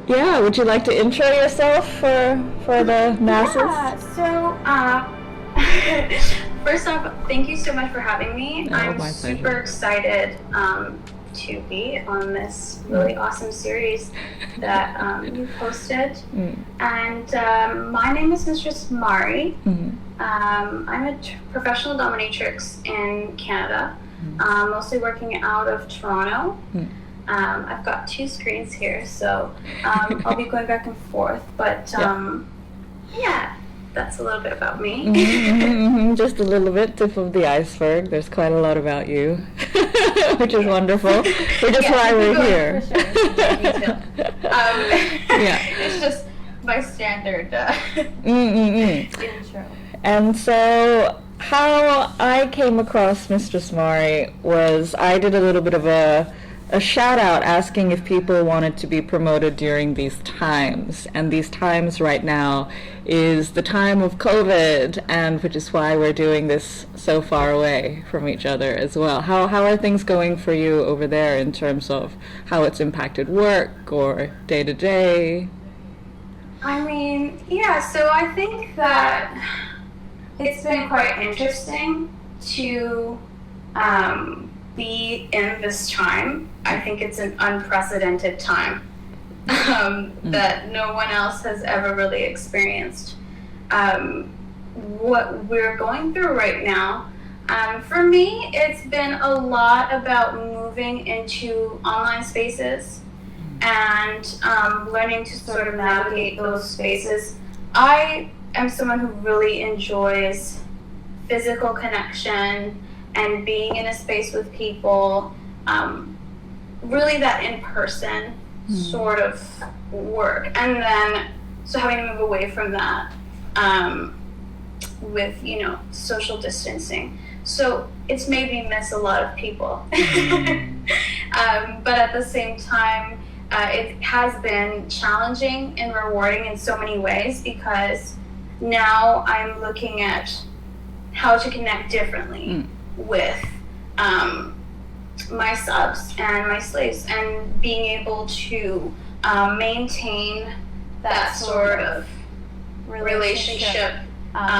Yeah, would you like to intro yourself for the masses? Yeah, first off, thank you so much for having me. Oh, I'm my super pleasure. excited to be on this really awesome series that you posted. And my name is Mistress Mari. I'm a professional dominatrix in Canada, mostly working out of Toronto. I've got two screens here, so I'll be going back and forth, but yeah, that's a little bit about me. Just a little bit, tip of the iceberg. There's quite a lot about you, which is wonderful, which is why we're here. For sure. It's just my standard intro. And so how I came across Mistress Mari was I did a little bit of a shout out asking if people wanted to be promoted during these times. And these times right now is the time of COVID, and which is why we're doing this so far away from each other as well. How are things going for you over there in terms of how it's impacted work or day to day? I mean, yeah, so I think that it's been quite interesting to be in this time. I think it's an unprecedented time that no one else has ever really experienced. What we're going through right now, for me, it's been a lot about moving into online spaces and learning to sort of navigate those spaces. I am someone who really enjoys physical connection and being in a space with people, really that in-person sort of work. And then, so having to move away from that with, social distancing. So it's made me miss a lot of people. But at the same time, it has been challenging and rewarding in so many ways, because now I'm looking at how to connect differently with my subs and my slaves, and being able to maintain that sort of relationship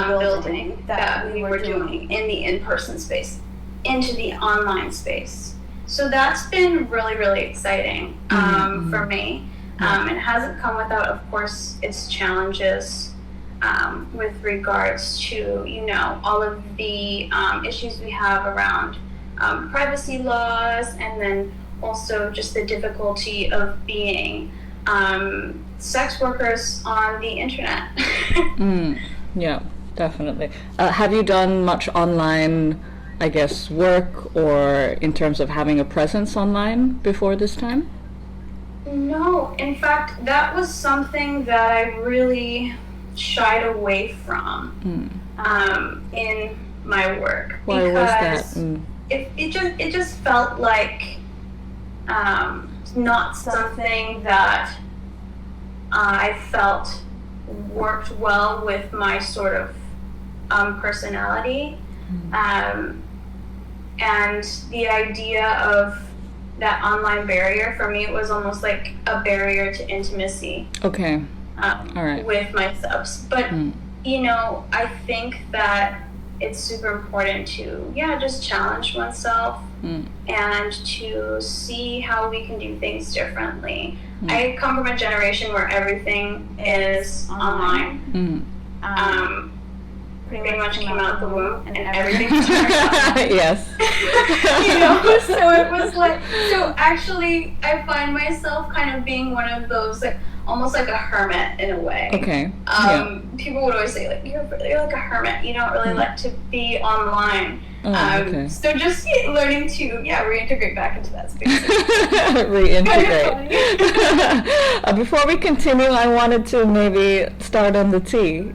building that we were doing in the in-person space into the online space. So that's been really, really exciting for me. It hasn't come without, of course, its challenges with regards to, all of the issues we have around privacy laws, and then also just the difficulty of being sex workers on the internet. Yeah, definitely. Have you done much online, I guess, work, or in terms of having a presence online before this time? No, in fact, that was something that I really shied away from in my work. Why was that? It just felt like not something that I felt worked well with my sort of personality, and the idea of that online barrier, for me, it was almost like a barrier to intimacy. Okay. All right. With my subs. But, I think that it's super important to, just challenge oneself and to see how we can do things differently. I come from a generation where everything is online. Pretty much came out the womb and everything was turned on. Yes. So it was like, so actually I find myself kind of being one of those, like, almost like a hermit in a way. Okay. People would always say, like, you're like a hermit. You don't really like to be online. Okay. So just learning to, reintegrate back into that space. Reintegrate. Before we continue, I wanted to maybe start on the tea.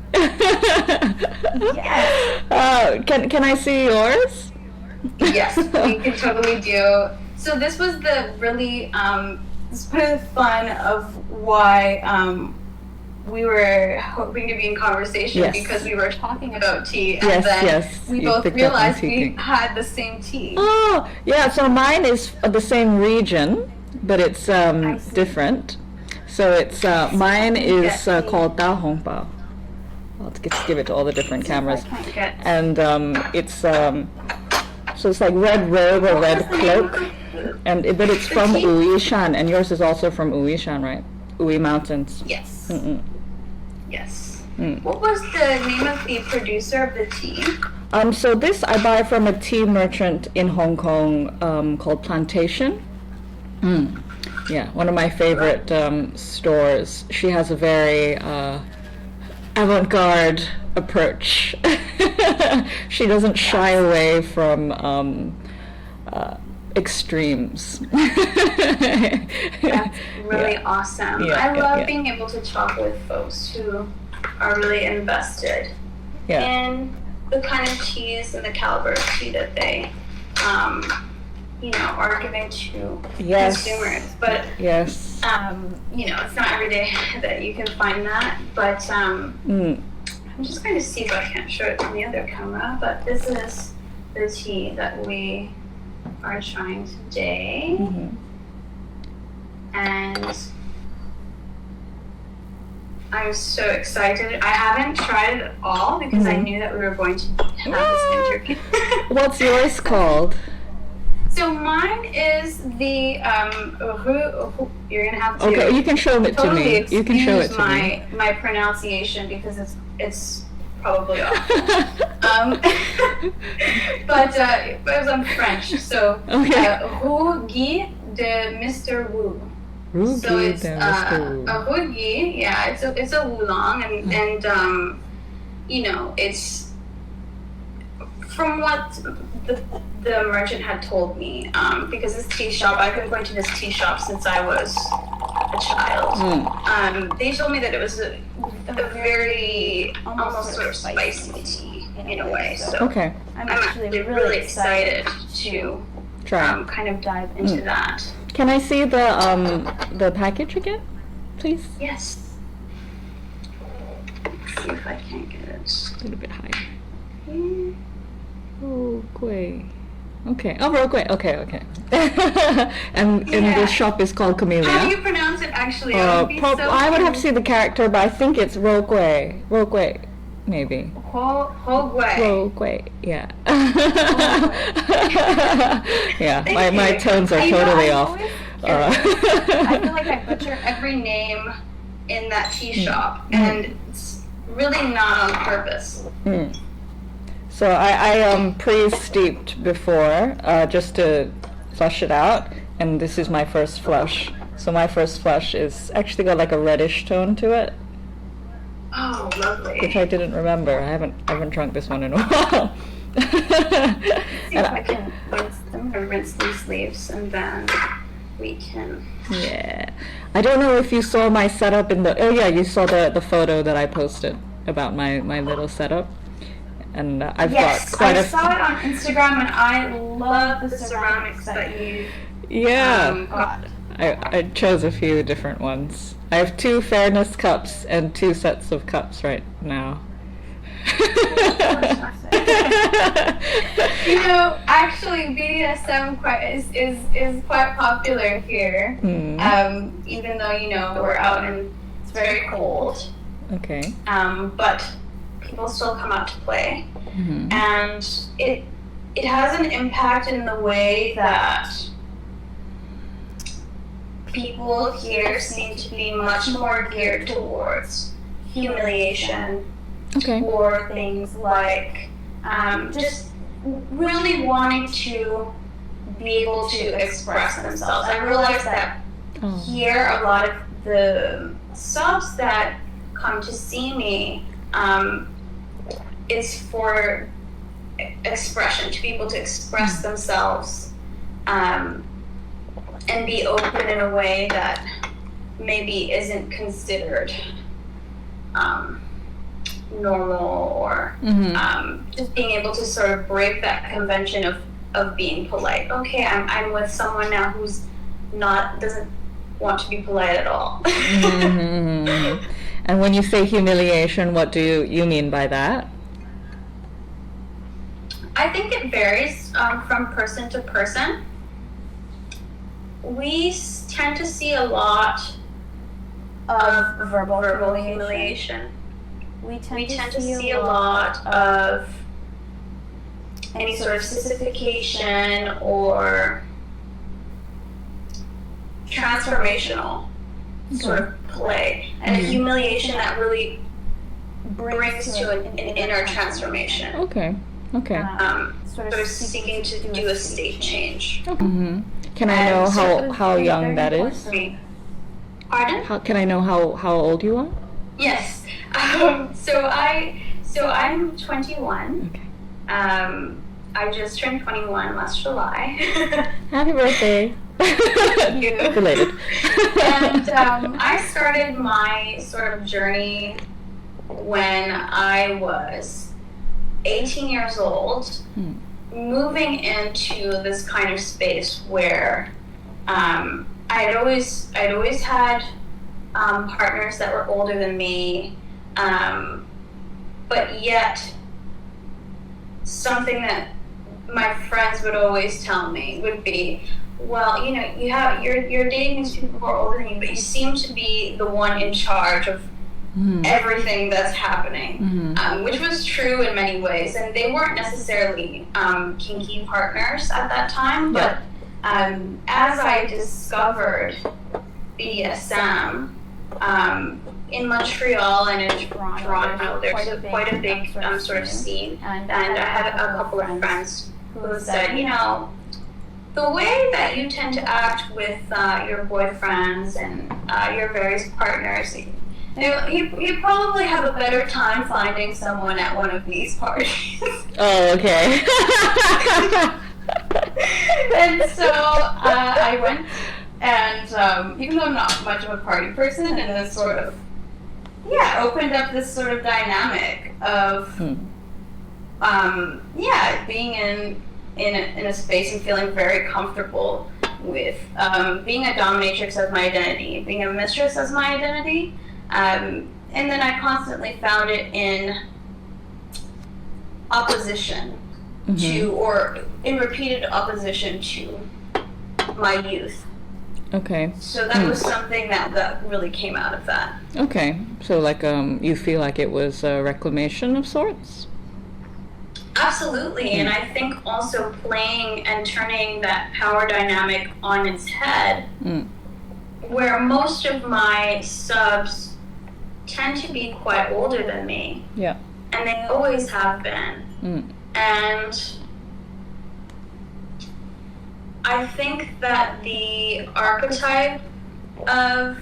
Yes. Can I see yours? Yes, we can totally do. So this was the really, this is part of the fun of why we were hoping to be in conversation, because we were talking about tea, and then we both realized we had the same tea. Oh, yeah, so mine is the same region, but it's different. So it's mine is called Da Hong Pao. I'll just give it to all the different cameras. And it's so it's like red robe or red cloak, but it's from Wuishan, and yours is also from Wuishan, right? Wu Mountains. Yes. Mm-mm. Yes. What was the name of the producer of the tea? So this I buy from a tea merchant in Hong Kong called Plantation. Yeah, one of my favorite stores. She has a very avant-garde approach. She doesn't shy away from extremes. That's really awesome. I love being able to talk with folks who are really invested in the kind of teas and the caliber of tea that they are giving to consumers. But it's not every day that you can find that. But I'm just going to see if I can't show it on the other camera. But this is the tea that we are trying today. And I'm so excited. I haven't tried it at all because I knew that we were going to have this interview. What's yours called? So mine is the you're gonna have to. Okay, you can show it to me. You can show it to me. My pronunciation because it's probably awful. But I'm French, so Rougi de Mr. Wu. So it's a Rougi, it's a oolong, and it's from what the merchant had told me, because this tea shop, I've been going to this tea shop since I was a child. They told me that it was a very almost sort of spicy tea in a way. So I'm actually really excited to try kind of dive into that. Can I see the package again, please? Yes. Let's see if I can get it a little bit higher. Okay. Oh, Roquay. Okay. and the shop is called Camellia. How do you pronounce it actually? I would have to see the character, but I think it's Roquay. Roquay, maybe. Roquay. Yeah. Yeah. My tones are totally off. I feel like I butcher every name in that tea shop, and it's really not on purpose. So I pre-steeped before just to flush it out, and this is my first flush. So my first flush is actually got like a reddish tone to it. Oh, lovely. Which I didn't remember. I haven't drunk this one in a while. Let's see if I can rinse them. I'm gonna rinse these leaves, and then we can. Yeah. I don't know if you saw my setup in the. Oh yeah, you saw the photo that I posted about my little setup. And I've got quite I saw it on Instagram, and I love the ceramics that you got. I chose a few different ones. I have 2 fairness cups and 2 sets of cups right now. Actually, BDSM is quite popular here. Even though we're out and it's very cold. Okay. But people still come out to play, and it has an impact in the way that people here seem to be much more geared towards humiliation, or things like just really wanting to be able to express themselves. I realize that here a lot of the subs that come to see me is for expression, to be able to express themselves and be open in a way that maybe isn't considered normal, or just being able to sort of break that convention of being polite. Okay, I'm with someone now who's doesn't want to be polite at all. And when you say humiliation, what do you mean by that? I think it varies from person to person. We tend to see a lot of verbal humiliation. We tend to see a lot of any sort of sissification or transformational sort of play, and a humiliation that really brings to an inner transformation. Okay. Sort of seeking to do a state change. Mm-hmm. Can I know how young that is? Pardon? Can I know how old you are? Yes. So I'm 21. Okay. I just turned 21 last July. Happy birthday. Thank you. Related. And I started my sort of journey when I was 18 years old, moving into this kind of space where I'd always had partners that were older than me, but yet something that my friends would always tell me would be, well, you know, you're dating these people who are older than you, but you seem to be the one in charge of everything that's happening, which was true in many ways, and they weren't necessarily kinky partners at that time, but as I discovered BDSM in Montreal and in Toronto, there's quite a big sort of scene, and I had a couple of friends who said, you know, the way that you tend to act with your boyfriends and your various partners, you probably have a better time finding someone at one of these parties. Oh, okay. And so I went, and even though I'm not much of a party person, and then sort of, opened up this sort of dynamic of, being in a space and feeling very comfortable with being a dominatrix as my identity, being a mistress as my identity. And then I constantly found it in opposition to, or in repeated opposition to my youth. Okay. So that was something that really came out of that. Okay. So like you feel like it was a reclamation of sorts? Absolutely, and I think also playing and turning that power dynamic on its head, where most of my subs tend to be quite older than me. Yeah. And they always have been. And I think that the archetype of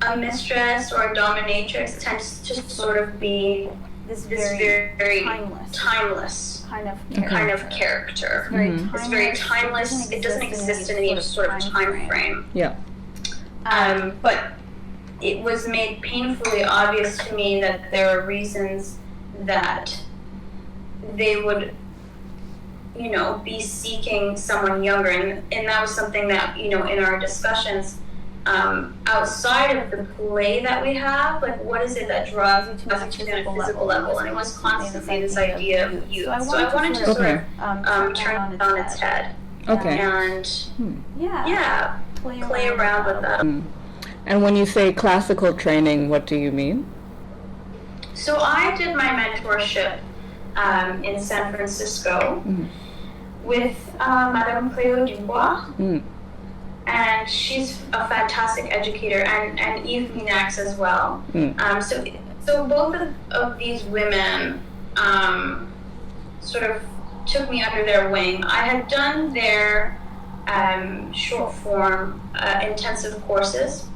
a mistress or a dominatrix tends to sort of be this very timeless kind of character. It's very timeless. It doesn't exist in any sort of time frame. Yeah. But it was made painfully obvious to me that there are reasons that they would, you know, be seeking someone younger, and that was something that, you know, in our discussions, outside of the play that we have, like what is it that draws you to us to a physical level, and it was constantly this idea of youth. So I wanted to sort of turn it on its head. Okay. And play around with that. And when you say classical training, what do you mean? So I did my mentorship in San Francisco with Madame Cleo Dubois. And she's a fantastic educator, and Eve Minax as well. So both of these women sort of took me under their wing. I had done their short form intensive courses,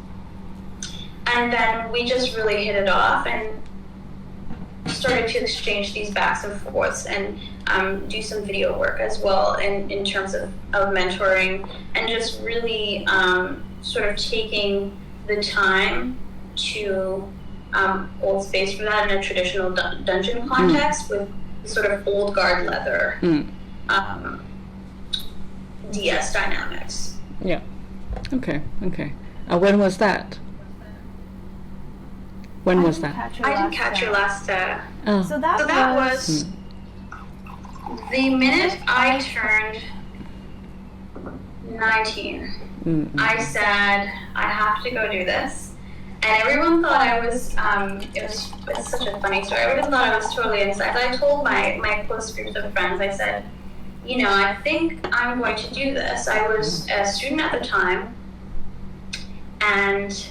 and then we just really hit it off and started to exchange these backs and forths and do some video work as well in terms of mentoring, and just really sort of taking the time to hold space for that in a traditional dungeon context with sort of old guard leather DS dynamics. Yeah. Okay. When was that? When was that? I didn't catch your last. So that was the minute I turned 19. I said, I have to go do this. And everyone thought I was, it's such a funny story, everyone thought I was totally insane. I told my close group of friends, I said, I think I'm going to do this. I was a student at the time, and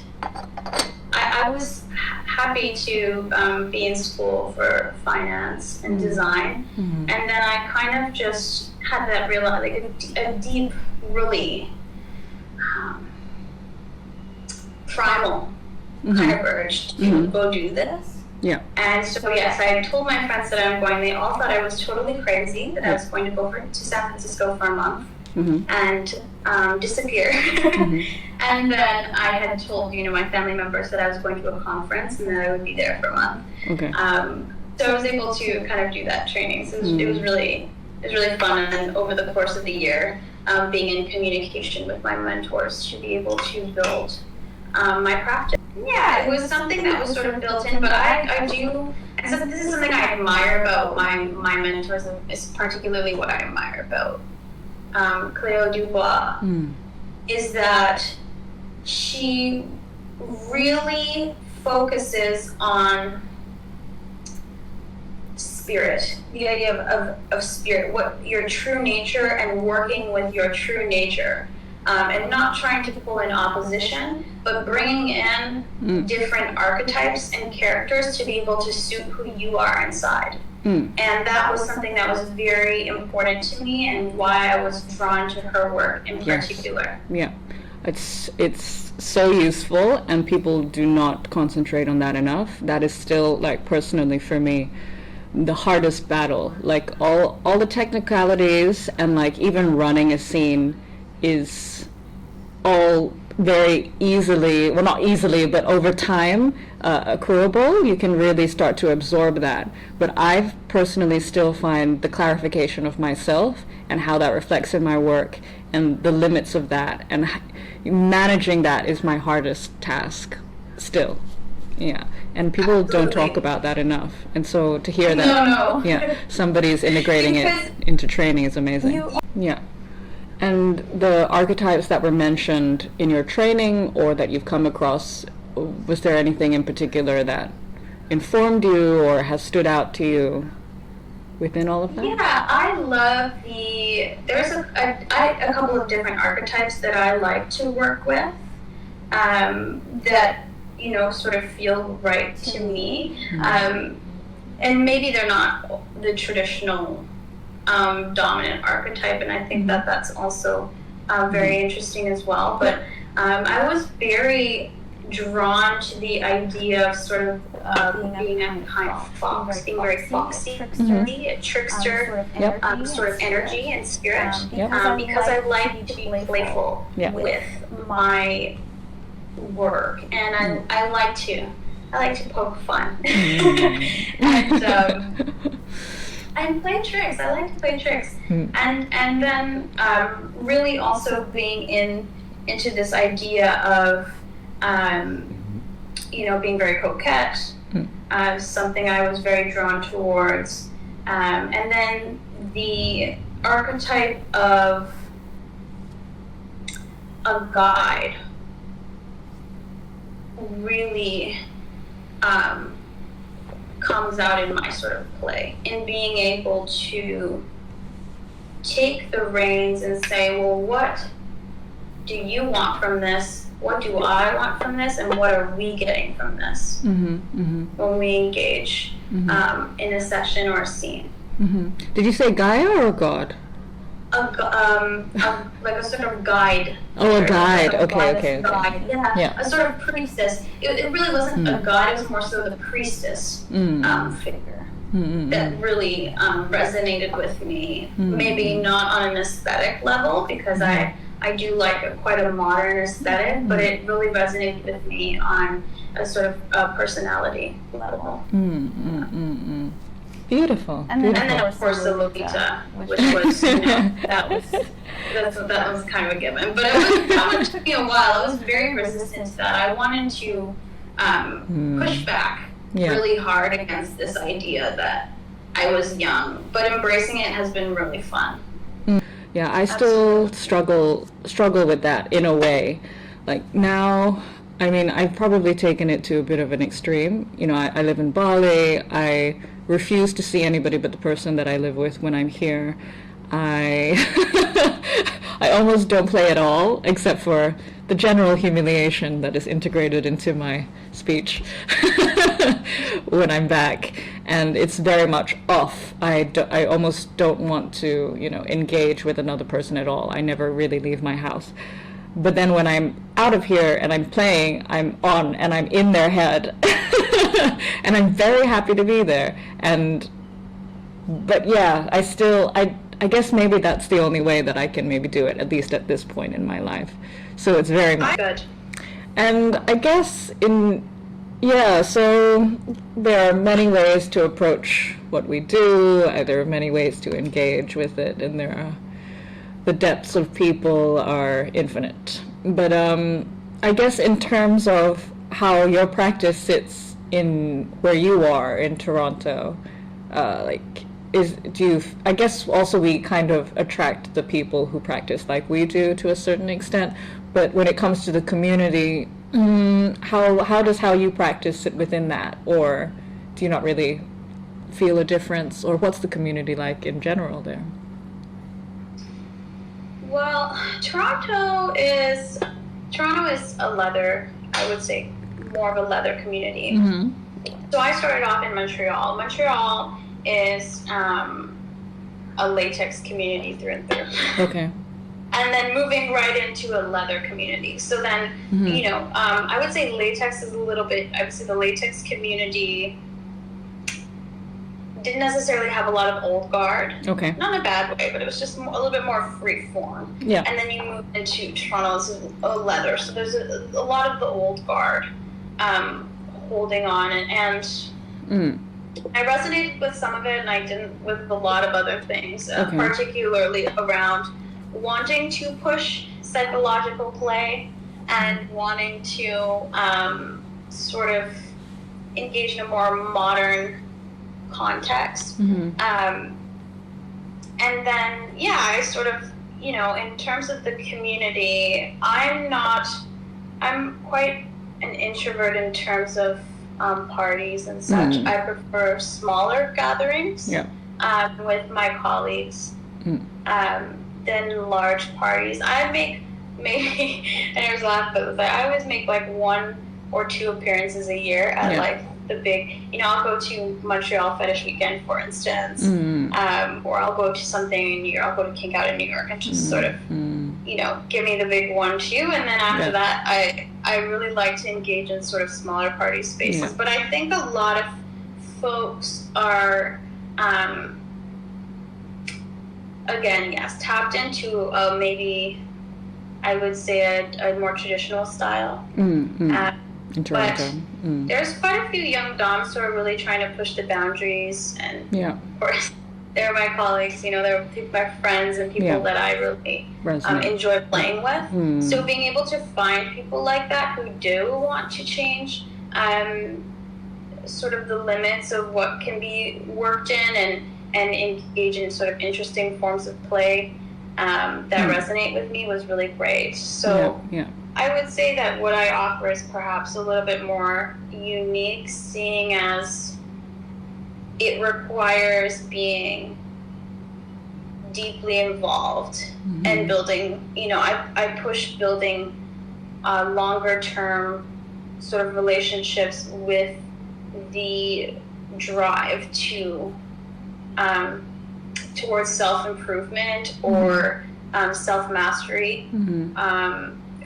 I was happy to be in school for finance and design, and then I kind of just had that real, like a deep, really primal kind of urge to go do this. Yeah. And so yes, I told my friends that I'm going. They all thought I was totally crazy, that I was going to go to San Francisco for a month and disappear. And then I had told my family members that I was going to a conference and that I would be there for a month. Okay. So I was able to kind of do that training. So it was really fun. And over the course of the year, being in communication with my mentors to be able to build my practice. Yeah, it was something that was sort of built in, but I do, and so this is something I admire about my mentors, and is particularly what I admire about Cleo Dubois, is that she really focuses on spirit, the idea of spirit, what your true nature, and working with your true nature. And not trying to pull in opposition, but bringing in different archetypes and characters to be able to suit who you are inside. And that was something that was very important to me, and why I was drawn to her work in particular. Yeah, it's so useful, and people do not concentrate on that enough. That is still, like, personally for me, the hardest battle. Like, all the technicalities and, like, even running a scene is all very easily, well, not easily, but over time, accruable. You can really start to absorb that. But I personally still find the clarification of myself and how that reflects in my work and the limits of that and managing that is my hardest task still. Yeah, and people don't talk about that enough. And so to hear that, yeah, somebody's integrating it into training is amazing. Yeah. And the archetypes that were mentioned in your training or that you've come across, was there anything in particular that informed you or has stood out to you within all of that? Yeah, I love there's a couple of different archetypes that I like to work with that, sort of feel right to me. And maybe they're not the traditional dominant archetype, and I think that that's also very interesting as well. But I was very drawn to the idea of sort of being a kind of fox, being very foxy, a trickster, sort of energy and spirit, because I like to be playful with my work, and I like to poke fun. And play tricks. I like to play tricks, and then really also being into this idea of being very coquette, something I was very drawn towards, and then the archetype of a guide really comes out in my sort of play, in being able to take the reins and say, well, what do you want from this? What do I want from this? And what are we getting from this when we engage in a session or a scene? Did you say Gaia or God? Like a sort of guide. Oh, a guide. Okay. Guide. Yeah, a sort of priestess. It really wasn't a guide, it was more so the priestess figure that really resonated with me. Maybe not on an aesthetic level, because I do like quite a modern aesthetic, but it really resonated with me on a sort of personality level. Beautiful. And then of course the Lolita, which was, that was kind of a given. But it took me a while. I was very resistant to that. I wanted to push back really hard against this idea that I was young. But embracing it has been really fun. Yeah, I still struggle with that in a way. Like now, I mean, I've probably taken it to a bit of an extreme. You know, I live in Bali. I refuse to see anybody but the person that I live with when I'm here. I I almost don't play at all, except for the general humiliation that is integrated into my speech when I'm back, and it's very much off. I almost don't want to, you know, engage with another person at all. I never really leave my house. But then when I'm out of here and I'm playing, I'm on and I'm in their head. And I'm very happy to be there. But yeah, I guess maybe that's the only way that I can maybe do it, at least at this point in my life. So it's very much good. And I guess so there are many ways to approach what we do. There are many ways to engage with it, and the depths of people are infinite. But I guess in terms of how your practice sits in where you are in Toronto, I guess also we kind of attract the people who practice like we do to a certain extent, but when it comes to the community, how does how you practice sit within that, or do you not really feel a difference, or what's the community like in general there? Well, Toronto is a leather, I would say, more of a leather community. Mm-hmm. So I started off in Montreal. Montreal is a latex community through and through. Okay. And then moving right into a leather community. So then, I would say latex is I would say the latex community didn't necessarily have a lot of old guard. Okay. Not in a bad way, but it was just a little bit more free form. Yeah. And then you move into Toronto's leather. So there's a lot of the old guard holding on. And I resonated with some of it, and I didn't with a lot of other things, particularly around wanting to push psychological play and wanting to sort of engage in a more modern context. Mm-hmm. And then, I sort of, in terms of the community, I'm quite an introvert in terms of parties and such. I prefer smaller gatherings with my colleagues than large parties. I make maybe, and there's a lot of those, I always make like 1 or 2 appearances a year at like the big, I'll go to Montreal Fetish Weekend, for instance, or I'll go to something in New York, I'll go to Kink Out in New York and just sort of, give me the big 1-2, and then after that, I really like to engage in sort of smaller party spaces. But I think a lot of folks are, again, tapped into maybe, I would say, a more traditional style. In Toronto. But there's quite a few young doms who are really trying to push the boundaries, and of course, they're my colleagues, they're my friends and people that I really enjoy playing with. So being able to find people like that who do want to change sort of the limits of what can be worked in and engage in sort of interesting forms of play that resonate with me was really great. So I would say that what I offer is perhaps a little bit more unique, seeing as it requires being deeply involved and building, I push building longer term sort of relationships with the drive to towards self-improvement or self-mastery,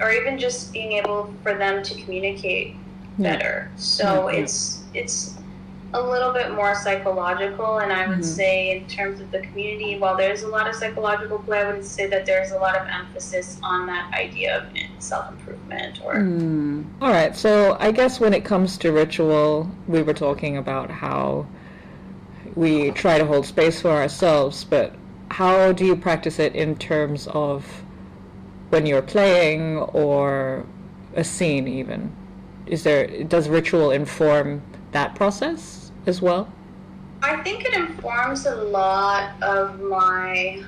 or even just being able for them to communicate better. So it's a little bit more psychological, and I would say in terms of the community, while there's a lot of psychological play, I would say that there's a lot of emphasis on that idea of self-improvement. All right, so I guess when it comes to ritual, we were talking about how we try to hold space for ourselves, but how do you practice it in terms of when you're playing or a scene even? Does ritual inform that process as well? I think it informs a lot of my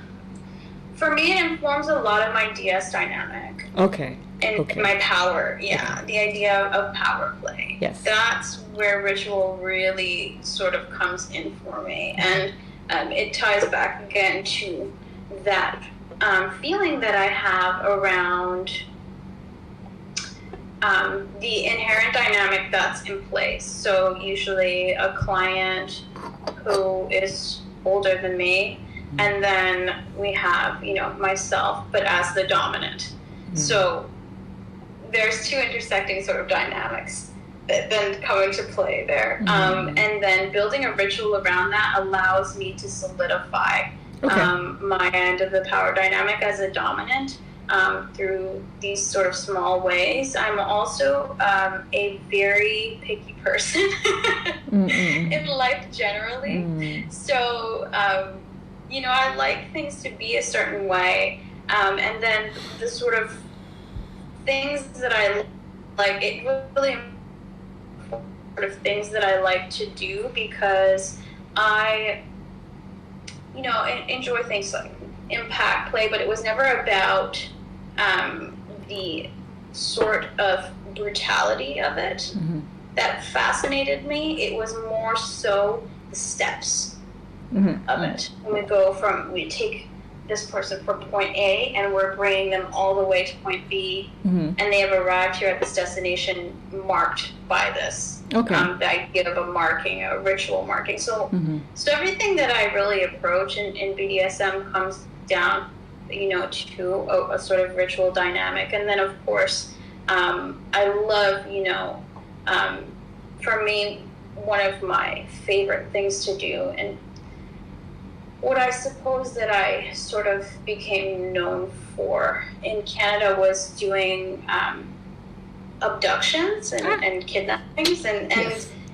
DS dynamic. Okay. in my power. Yeah, the idea of power play. Yes. That's where ritual really sort of comes in for me, and it ties back again to that feeling that I have around the inherent dynamic that's in place. So usually a client who is older than me, and then we have, myself, but as the dominant. So there's two intersecting sort of dynamics that then come into play there. And then building a ritual around that allows me to solidify my end of the power dynamic as a dominant through these sort of small ways. I'm also a very picky person in life generally. So, I like things to be a certain way. And then the sort of things that I like, it really sort of things that I like to do because I, enjoy things like impact play, but it was never about the sort of brutality of it that fascinated me. It was more so the steps of it. When we take this person from point A and we're bringing them all the way to point B, and they have arrived here at this destination marked by this. The idea of a marking, a ritual marking. So everything that I really approach in BDSM comes down, to a sort of ritual dynamic. And then, of course, I love, for me, one of my favorite things to do, and what I suppose that I sort of became known for in Canada was doing abductions and kidnappings. And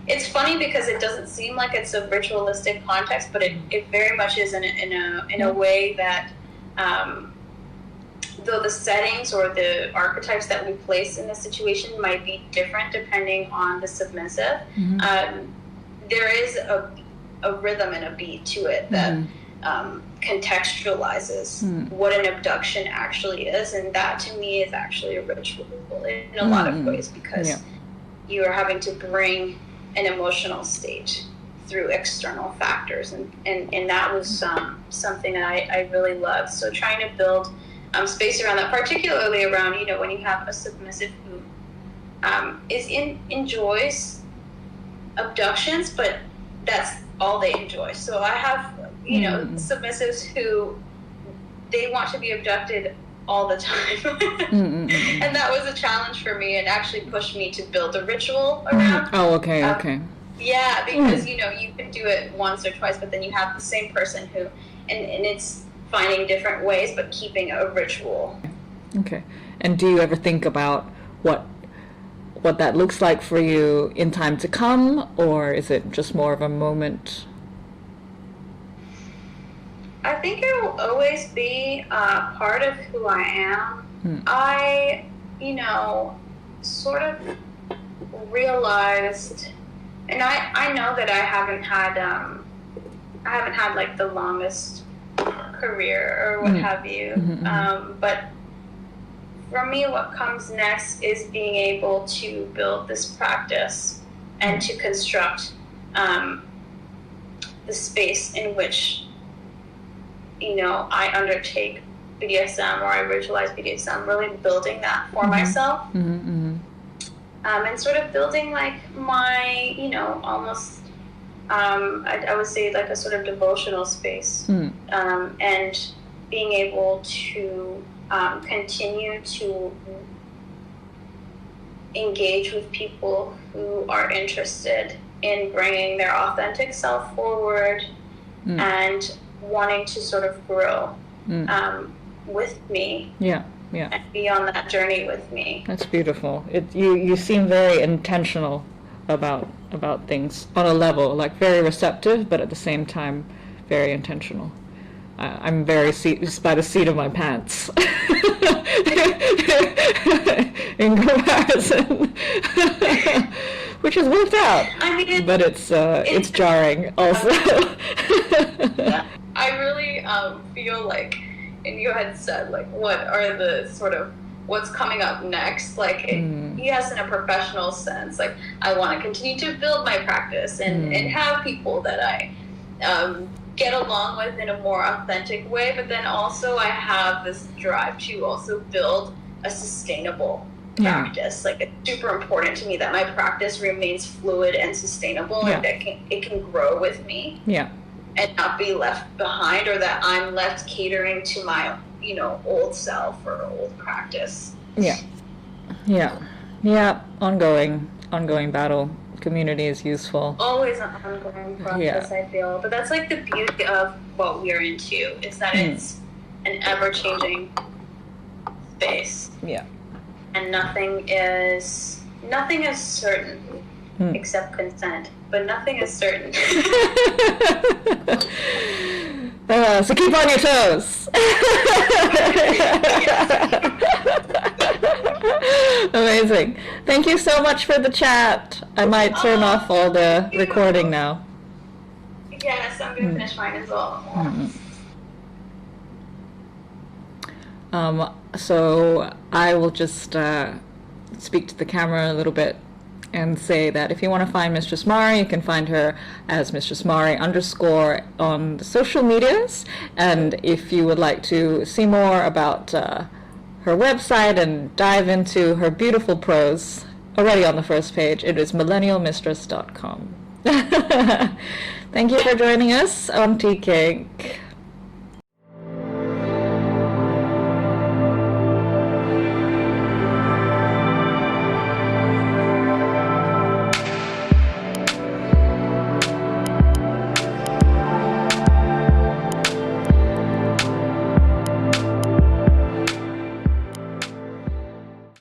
it's funny because it doesn't seem like it's a ritualistic context, but it very much is in a way that though the settings or the archetypes that we place in the situation might be different depending on the submissive, there is a rhythm and a beat to it that contextualizes what an abduction actually is, and that to me is actually a ritual in a lot of ways, because you are having to bring an emotional state through external factors, and that was something that I really loved. So trying to build space around that, particularly around, when you have a submissive who enjoys abductions, but that's all they enjoy. So I have, submissives who they want to be abducted all the time. And that was a challenge for me, and actually pushed me to build a ritual around. Okay. Yeah, because, you can do it once or twice, but then you have the same person who, and it's finding different ways, but keeping a ritual. Okay. And do you ever think about what that looks like for you in time to come, or is it just more of a moment? I think it will always be part of who I am. I, sort of realized, and I know that I haven't had like the longest career or what have you, but for me, what comes next is being able to build this practice and to construct the space in which, I undertake BDSM, or I ritualize BDSM, really building that for myself. And sort of building like my, almost, I would say like a sort of devotional space. And being able to continue to engage with people who are interested in bringing their authentic self forward and wanting to sort of grow with me. And be on that journey with me. That's beautiful. You seem very intentional about things on a level, like very receptive, but at the same time very intentional. I'm very by the seat of my pants in comparison, which has worked out. I mean, but it's jarring also. I really feel like, and you had said, like, what are the sort of what's coming up next. Like, yes, in a professional sense, like, I want to continue to build my practice and have people that I get along with in a more authentic way, but then also I have this drive to also build a sustainable practice. Like, it's super important to me that my practice remains fluid and sustainable, and that it can grow with me. And not be left behind, or that I'm left catering to my, old self or old practice. Ongoing battle. Community is useful. Always an ongoing process, I feel. But that's like the beauty of what we're into, is that it's an ever-changing space. And nothing is certain except consent. But nothing is certain. So keep on your toes. Amazing. Thank you so much for the chat. I might turn off all the recording now. Yes, I'm going to finish mine as well. So I will just speak to the camera a little bit and say that if you want to find Mistress Mari, you can find her as Mistress Mari _ on the social medias. And if you would like to see more about her website and dive into her beautiful prose, already on the first page, it is millennialmistress.com. Thank you for joining us on Tea Cake.